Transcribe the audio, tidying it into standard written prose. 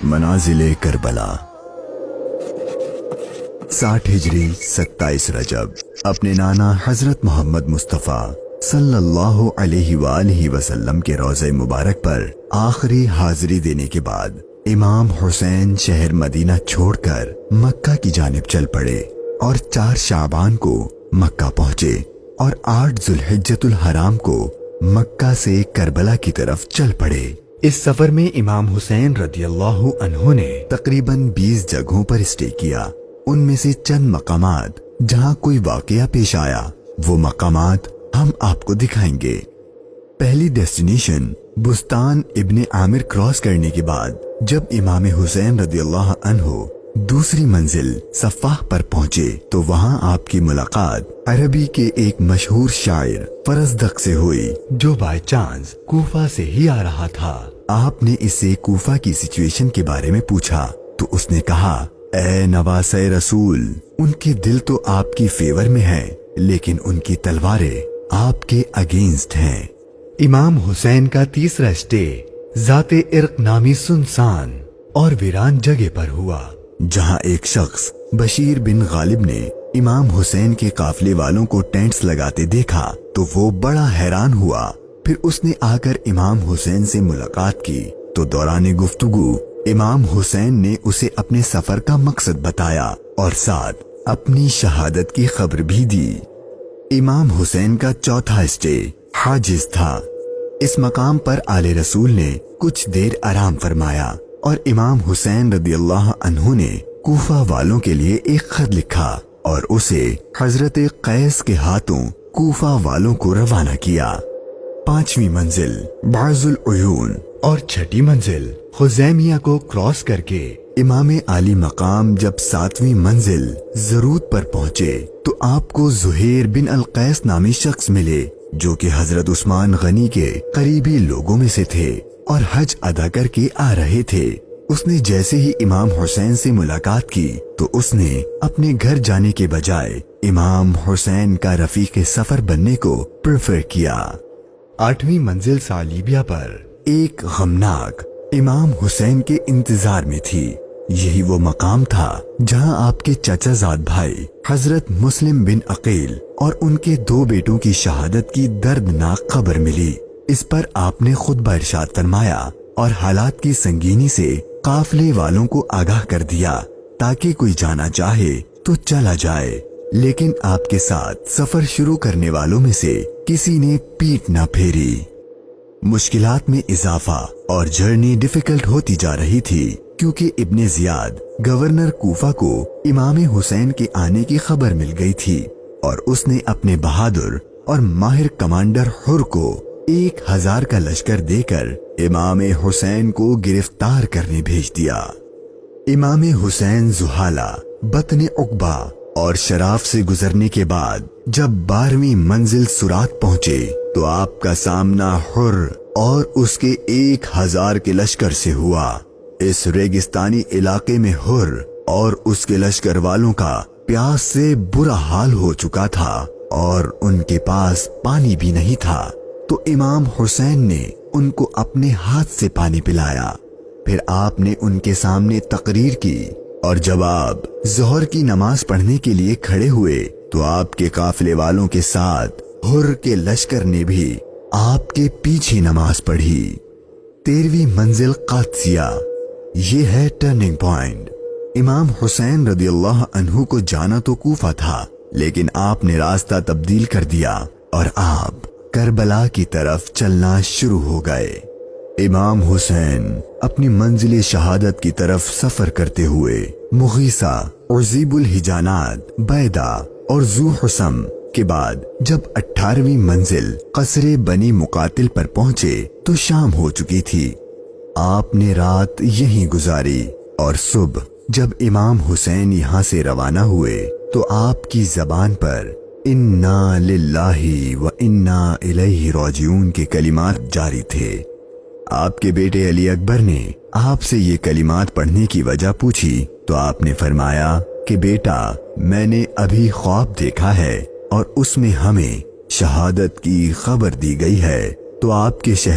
منازل کربلا 60 ہجری 27 رجب اپنے نانا حضرت محمد مصطفیٰ صلی اللہ علیہ وآلہ وسلم کے روضہ مبارک پر آخری حاضری دینے کے بعد امام حسین شہر مدینہ چھوڑ کر مکہ کی جانب چل پڑے اور 4 شعبان کو مکہ پہنچے اور 8 ذوالحجۃ الحرام کو مکہ سے کربلا کی طرف چل پڑے۔ اس سفر میں امام حسین رضی اللہ عنہ نے تقریباً 20 جگہوں پر اسٹے کیا۔ ان میں سے چند مقامات جہاں کوئی واقعہ پیش آیا وہ مقامات ہم آپ کو دکھائیں گے۔ پہلی ڈیسٹینیشن بستان ابن عامر کراس کرنے کے بعد جب امام حسین رضی اللہ عنہ دوسری منزل صفاح پر پہنچے تو وہاں آپ کی ملاقات عربی کے ایک مشہور شاعر فرزدق سے ہوئی جو بائی چانس کوفہ سے ہی آ رہا تھا۔ آپ نے اس سے کوفہ کی سچویشن کے بارے میں پوچھا تو اس نے کہا، اے نواسے رسول، ان کے دل تو آپ کی فیور میں ہیں لیکن ان کی تلواریں آپ کے اگینسٹ ہیں۔ امام حسین کا تیسرا اسٹے ذات عرق نامی سنسان اور ویران جگہ پر ہوا، جہاں ایک شخص بشیر بن غالب نے امام حسین کے قافلے والوں کو ٹینٹس لگاتے دیکھا تو وہ بڑا حیران ہوا۔ پھر اس نے آ کر امام حسین سے ملاقات کی تو دوران گفتگو امام حسین نے اسے اپنے سفر کا مقصد بتایا اور ساتھ اپنی شہادت کی خبر بھی دی۔ امام حسین کا چوتھا اسٹے حاجز تھا۔ اس مقام پر آل رسول نے کچھ دیر آرام فرمایا اور امام حسین رضی اللہ عنہ نے کوفہ والوں کے لیے ایک خط لکھا اور اسے حضرت قیس کے ہاتھوں کوفہ والوں کو روانہ کیا۔ 5ویں منزل بعض العیون اور 6ٹھی منزل خزیمیہ کو کراس کر کے امام عالی مقام جب 7ویں منزل زرود پر پہنچے تو آپ کو زہیر بن القیس نامی شخص ملے جو کہ حضرت عثمان غنی کے قریبی لوگوں میں سے تھے اور حج ادا کر کے آ رہے تھے۔ اس نے جیسے ہی امام حسین سے ملاقات کی تو اس نے اپنے گھر جانے کے بجائے امام حسین کا رفیق سفر بننے کو پریفر کیا۔ 8ویں منزل صالیبیہ پر ایک غمناک امام حسین کے انتظار میں تھی۔ یہی وہ مقام تھا جہاں آپ کے چچا زاد بھائی حضرت مسلم بن عقیل اور ان کے 2 بیٹوں کی شہادت کی دردناک خبر ملی۔ اس پر آپ نے خطبہ ارشاد فرمایا اور حالات کی سنگینی سے قافلے والوں کو آگاہ کر دیا تاکہ کوئی جانا چاہے تو چلا جائے، لیکن آپ کے ساتھ سفر شروع کرنے والوں میں سے کسی نے پیٹ نہ پھیری۔ مشکلات میں اضافہ اور جرنی ڈیفیکلٹ ہوتی جا رہی تھی کیونکہ ابن زیاد گورنر کوفہ کو امام حسین کے آنے کی خبر مل گئی تھی اور اس نے اپنے بہادر اور ماہر کمانڈر حر کو 1000 کا لشکر دے کر امام حسین کو گرفتار کرنے بھیج دیا۔ امام حسین زحالہ، بطن عقبہ اور شراف سے گزرنے کے بعد جب 12ویں منزل سرات پہنچے تو آپ کا سامنا حر اور اس کے 1000 کے لشکر سے ہوا۔ اس ریگستانی علاقے میں حر اور اس کے لشکر والوں کا پیاس سے برا حال ہو چکا تھا اور ان کے پاس پانی بھی نہیں تھا، تو امام حسین نے ان کو اپنے ہاتھ سے پانی پلایا۔ پھر آپ نے ان کے سامنے تقریر کی اور جب آپ ظہر کی نماز پڑھنے کے لیے کھڑے ہوئے تو آپ کے قافلے والوں کے ساتھ حر کے لشکر نے بھی آپ کے پیچھے نماز پڑھی۔ 13ویں منزل قادسیہ، یہ ہے ٹرننگ پوائنٹ۔ امام حسین رضی اللہ عنہ کو جانا تو کوفہ تھا لیکن آپ نے راستہ تبدیل کر دیا اور آپ کربلا کی طرف چلنا شروع ہو گئے۔ امام حسین اپنی منزل شہادت کی طرف سفر کرتے ہوئے مغیثہ، عزیب الحجانات، بیدہ اور ذو حسم کے بعد جب 18ویں منزل قصر بنی مقاتل پر پہنچے تو شام ہو چکی تھی۔ آپ نے رات یہیں گزاری اور صبح جب امام حسین یہاں سے روانہ ہوئے تو آپ کی زبان پر انا للہ و انا الیہ راجعون کے کلمات جاری تھے۔ آپ کے بیٹے علی اکبر نے آپ سے یہ کلمات پڑھنے کی وجہ پوچھی تو آپ نے فرمایا کہ بیٹا، میں نے ابھی خواب دیکھا ہے اور اس میں ہمیں شہادت کی خبر دی گئی ہے، تو آپ کے شہر